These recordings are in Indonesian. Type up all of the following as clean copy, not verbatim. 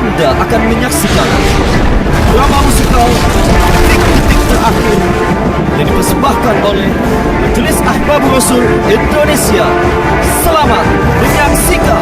Anda akan menyaksikan drama musikal Detik-Detik Terakhir yang dipersembahkan oleh Majelis Ahbab Rasul Indonesia. Selamat menyaksikan.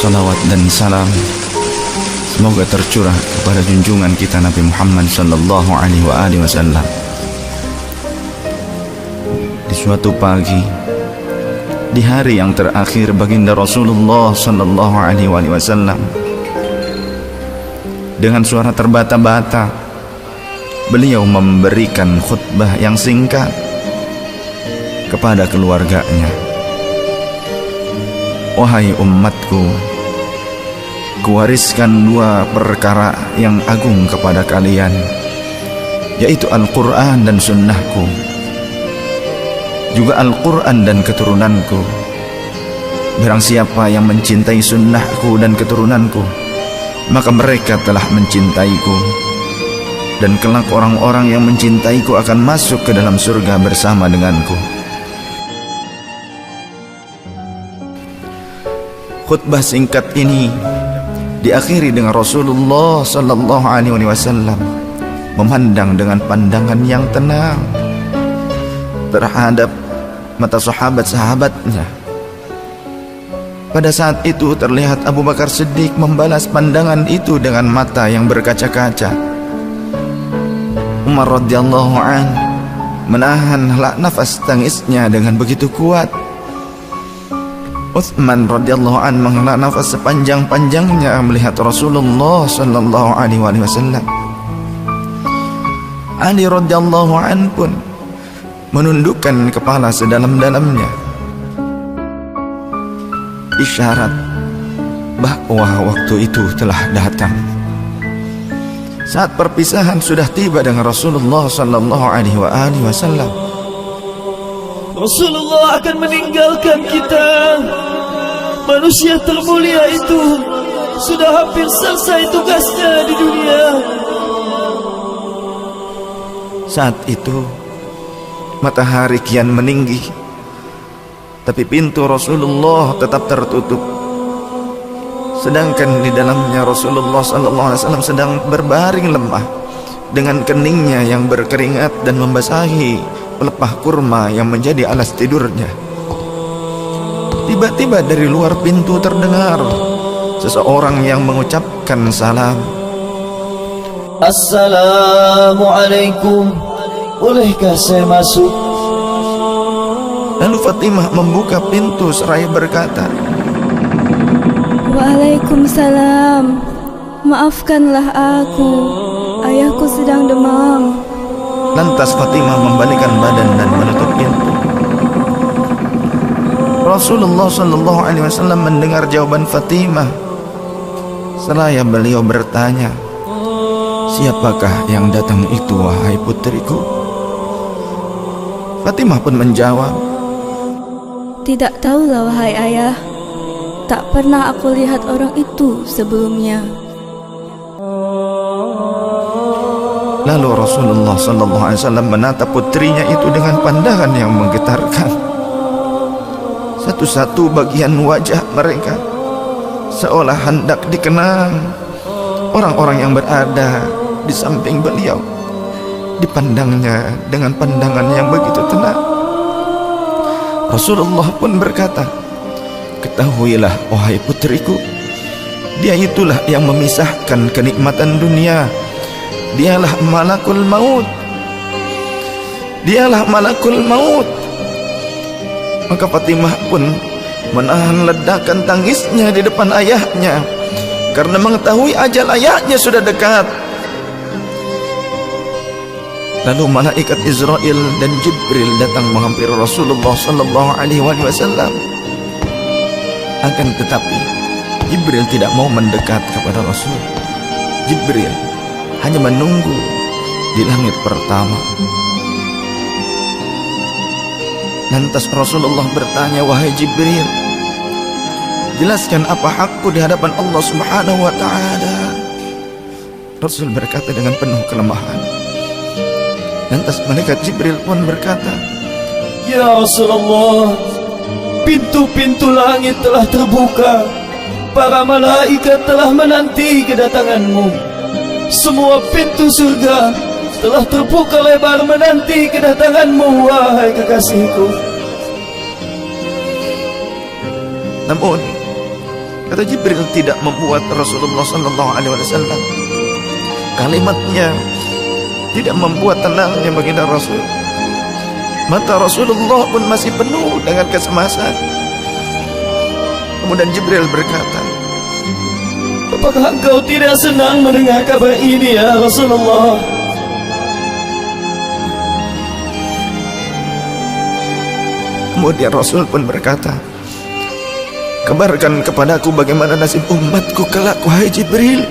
Salawat dan salam semoga tercurah kepada junjungan kita Nabi Muhammad sallallahu alaihi wasallam. Di suatu pagi, di hari yang terakhir baginda Rasulullah sallallahu alaihi wasallam, dengan suara terbata-bata beliau memberikan khutbah yang singkat kepada keluarganya. Wahai umatku, kuwariskan dua perkara yang agung kepada kalian, yaitu Al-Quran dan Sunnahku, juga Al-Quran dan keturunanku. Barang siapa yang mencintai Sunnahku dan keturunanku, maka mereka telah mencintaiku, dan kelak orang-orang yang mencintaiku akan masuk ke dalam surga bersama denganku. Khutbah singkat ini diakhiri dengan Rasulullah sallallahu alaihi wasallam memandang dengan pandangan yang tenang terhadap mata sahabat-sahabatnya. Pada saat itu terlihat Abu Bakar Siddiq membalas pandangan itu dengan mata yang berkaca-kaca. Umar radhiyallahu an menahan nafas tangisnya dengan begitu kuat. Utsman radhiyallahu an menghela nafas sepanjang-panjangnya melihat Rasulullah sallallahu alaihi wasallam. Ali radhiyallahu an pun menundukkan kepala sedalam-dalamnya, isyarat bahwa waktu itu telah datang. Saat perpisahan sudah tiba dengan Rasulullah sallallahu alaihi wasallam, Rasulullah akan meninggalkan kita. Manusia termulia itu sudah hampir selesai tugasnya di dunia. Saat itu matahari kian meninggi, tapi pintu Rasulullah tetap tertutup. Sedangkan di dalamnya Rasulullah SAW sedang berbaring lemah dengan keningnya yang berkeringat dan membasahi pelepah kurma yang menjadi alas tidurnya. Tiba-tiba dari luar pintu terdengar seseorang yang mengucapkan salam. Assalamualaikum, bolehkah saya masuk? Lalu Fatimah membuka pintu seraya berkata, Waalaikumsalam, maafkanlah aku, ayahku sedang demam. Lantas Fatimah membalikkan badan dan menutup pintu. Rasulullah sallallahu alaihi wasallam mendengar jawaban Fatimah. Seraya beliau bertanya, siapakah yang datang itu wahai putriku? Fatimah pun menjawab, Tidak tahulah wahai ayah, tak pernah aku lihat orang itu sebelumnya. Lalu Rasulullah sallallahu alaihi wasallam menatap putrinya itu dengan pandangan yang menggetarkan. Satu-satu bagian wajah mereka seolah hendak dikenang. Orang-orang yang berada di samping beliau dipandangnya dengan pandangan yang begitu tenang. Rasulullah pun berkata, ketahuilah wahai putriku, dia itulah yang memisahkan kenikmatan dunia. Dialah malakul maut. Dialah malakul maut. Maka Fatimah pun menahan ledakan tangisnya di depan ayahnya karena mengetahui ajal ayahnya sudah dekat. Lalu malaikat Israel dan Jibril datang menghampiri Rasulullah sallallahu alaihi wasallam. Akan tetapi Jibril tidak mau mendekat kepada Rasul. Jibril hanya menunggu di langit pertama. Lantas Rasulullah bertanya, "Wahai Jibril, jelaskan apa hakku di hadapan Allah Subhanahu wa ta'ala." Rasul berkata dengan penuh kelemahan. Lantas malaikat Jibril pun berkata, Ya Rasulullah, pintu-pintu langit telah terbuka. Para malaikat telah menanti kedatanganmu. Semua pintu surga telah terbuka lebar menanti kedatanganmu, wahai kekasihku. namun kata Jibril tidak membuat Rasulullah sallallahu alaihi wasallam. Kalimatnya tidak membuat tenangnya baginda Rasul. Mata Rasulullah pun masih penuh dengan kecemasan. Kemudian Jibril berkata, apakah engkau tidak senang mendengar kabar ini ya Rasulullah? Kemudian Rasul pun berkata, kabarkan kepadaku bagaimana nasib umatku kelak, wahai Jibril.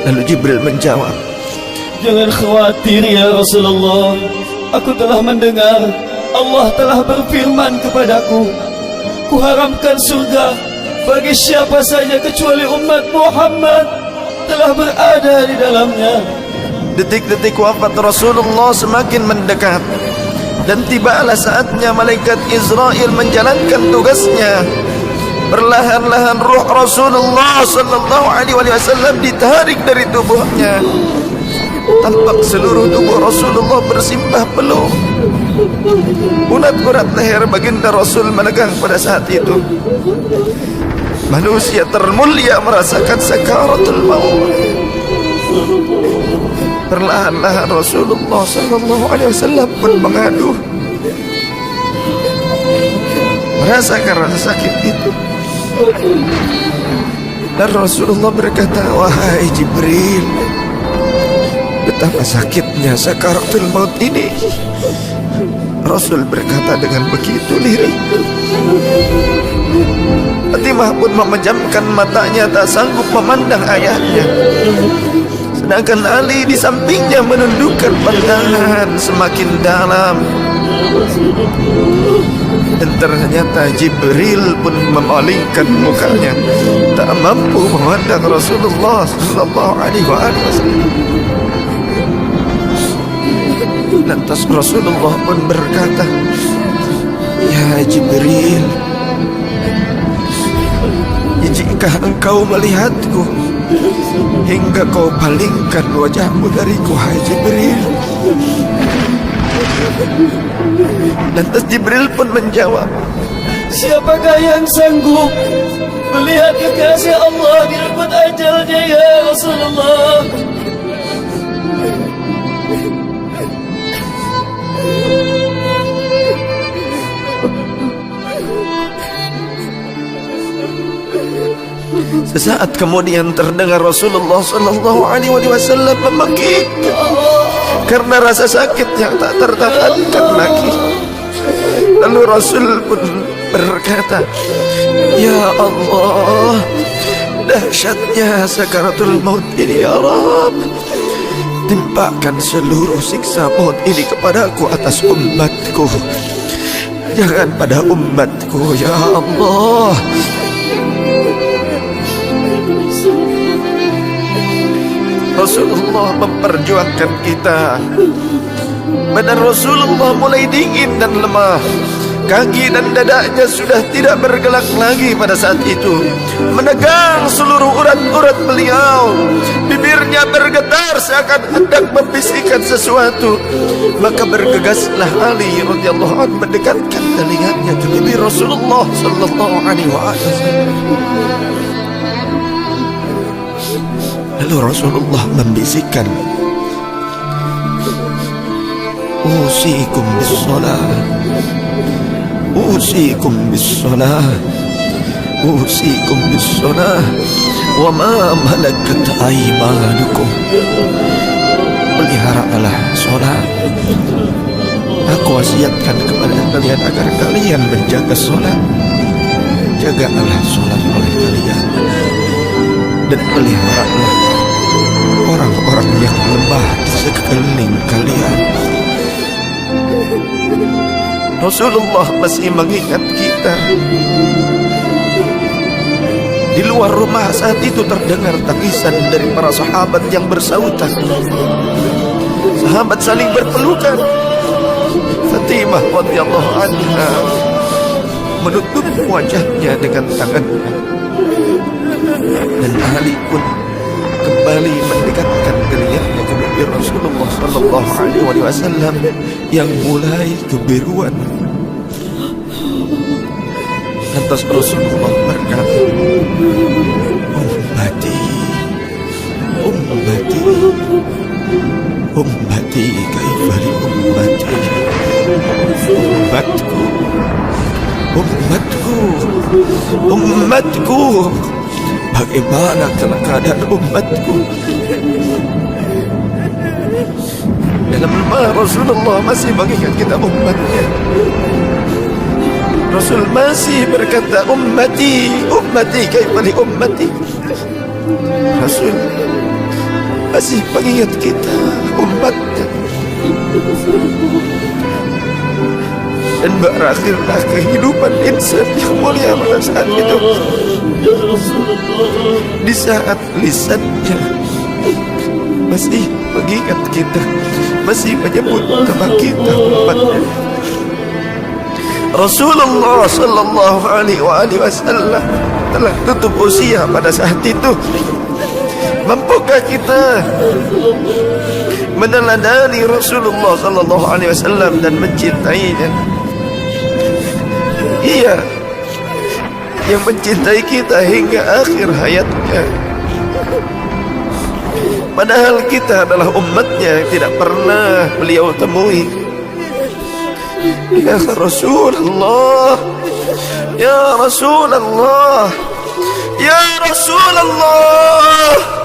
Lalu Jibril menjawab, jangan khawatir ya Rasulullah. Aku telah mendengar Allah telah berfirman kepadaku, kuharamkan surga bagi siapa saja kecuali umat Muhammad telah berada di dalamnya. detik-detik wafat Rasulullah semakin mendekat, dan tibalah saatnya malaikat Israel menjalankan tugasnya. Perlahan-lahan ruh Rasulullah sallallahu alaihi wasallam ditarik dari tubuhnya. Tampak seluruh tubuh Rasulullah bersimbah peluh. Urat-urat leher baginda Rasul menegang pada saat itu. Manusia termulia merasakan sakaratul maut. Perlahan-lahan Rasulullah sallallahu alaihi wasallam pun mengaduh, merasakan rasa sakit itu. Dan Rasulullah berkata, wahai Jibril, betapa sakitnya sakaratul maut ini. Rasul berkata dengan begitu lirik. Fatimah pun memejamkan matanya, tak sanggup memandang ayahnya. Sedangkan Ali di sampingnya menundukkan pandangan semakin dalam. Dan ternyata Jibril pun memalingkan mukanya, tak mampu memandang Rasulullah sallallahu alaihi wasallam. Lantas Rasulullah pun berkata, ya Jibril, jika engkau melihatku hingga kau palingkan wajahmu dariku, hai Jibril. Lantas Jibril pun menjawab, siapakah yang sanggup melihat kekasih Allah direbut ajalnya ya Rasulullah? sesaat kemudian terdengar Rasulullah sallallahu alaihi wasallam membekik karena rasa sakit yang tak tertahankan lagi. Lalu Rasul pun berkata, ya Allah, dahsyatnya sakaratul maut ini ya Rabb. Timpakan seluruh siksa maut ini kepadaku atas umatku, jangan pada umatku ya Allah. Rasulullah memperjuangkan kita. Badan Rasulullah mulai dingin dan lemah. Kaki dan dadanya sudah tidak bergerak lagi pada saat itu. Menegang seluruh urat-urat beliau. Bibirnya bergetar seakan hendak membisikkan sesuatu. Maka bergegaslah Ali radhiyallahu anhu mendekatkan telinganya ke bibir Rasulullah sallallahu alaihi wasallam. Lalu Rasulullah membisikkan, usikum bis-shalah, usikum bis-shalah, usikum bis-shalah, wa ma malakat aymanukum. peliharalah sholat. Aku wasiatkan kepada kalian agar kalian menjaga sholat. Jagalah sholat oleh kalian, dan peliharalah orang-orang yang lemah di sekeliling kalian. Rasulullah masih mengingat kita. Di luar rumah saat itu terdengar tangisan dari para sahabat yang bersautan. Sahabat saling berpelukan. Fatimah radhiyallahu anha menutup wajahnya dengan tangannya, dan Ali pun kembali mendekatkan telinganya ke bibir Rasulullah sallallahu alaihi wasallam yang mulai kebiruan. Lantas Rasulullah berkata, ummati, ummati, ummati, kaifa li ummati, ummatku, ummatku, umatku, bagaimana keadaan umatku? Dalam lemah Rasulullah masih mengingat kita umatnya. Rasul masih berkata, ummati, ummati, kaifa li ummati. Rasul masih mengingat kita umatnya. Dan berakhirlah kehidupan insan yang mulia pada saat itu. Di saat lisannya masih mengingat kita, masih menyebut nama kita umatnya. Rasulullah sallallahu alaihi wasallam telah tutup usia pada saat itu. Mampukah kita meneladani Rasulullah sallallahu alaihi wasallam dan mencintainya? Ia yang mencintai kita hingga akhir hayatnya. Padahal kita adalah umatnya yang tidak pernah beliau temui. Ya Rasulullah, ya Rasulullah, ya Rasulullah.